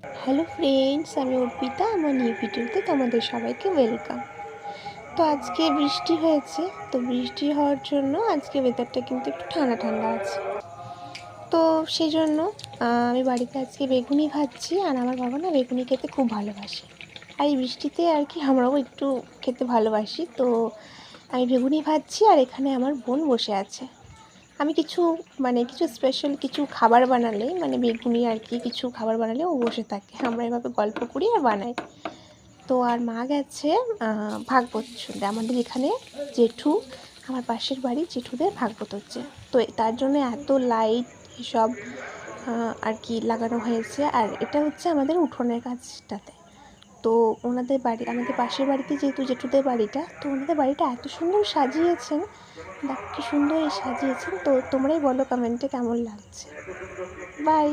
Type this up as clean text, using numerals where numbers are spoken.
Hello friends, আমি অর্পিতা। আমার new ভিডিওতে তোমাদের সবাইকে ওয়েলকাম। তো আজকে বৃষ্টি হয়েছে, তো বৃষ্টি হওয়ার জন্য আজকে ওয়েদারটা কিন্তু একটু ঠান্ডা ঠান্ডা আছে। তো সেই জন্য আমি বাড়িতে আজকে বেগুনি ভাজছি, আর আমার বাবা না বেগুনি খেতে খুব ভালোবাসে। আর এই বৃষ্টিতে আর কি আমরাও একটু খেতে ভালোবাসি। তো আমি বেগুনি ভাজছি, আর এখানে আমার বোন বসে আছে। আমি কিছু স্পেশাল কিছু খাবার বানালে, মানে বেগুনি আর কি কিছু খাবার বানালে ও বসে থাকে। আমরা এভাবে গল্প করি আর বানাই। তো আর মা গেছে ভাগবত শুনতে। আমাদের এখানে জেঠু, আমার পাশের বাড়ি জেঠুদের ভাগবত হচ্ছে। তো তার জন্য এত লাইট এসব আর কি লাগানো হয়েছে। আর এটা হচ্ছে আমাদের উঠোনের কাছটাতে। তো আমাদের পাশের বাড়িতে যেহেতু জেঠুদের বাড়িটা, তো ওনাদের বাড়িটা এত সুন্দর সাজিয়েছেন, দেখ কি সুন্দর সাজিয়েছেন। তো তোমরাই বলো কমেন্টে কেমন লাগছে। বাই।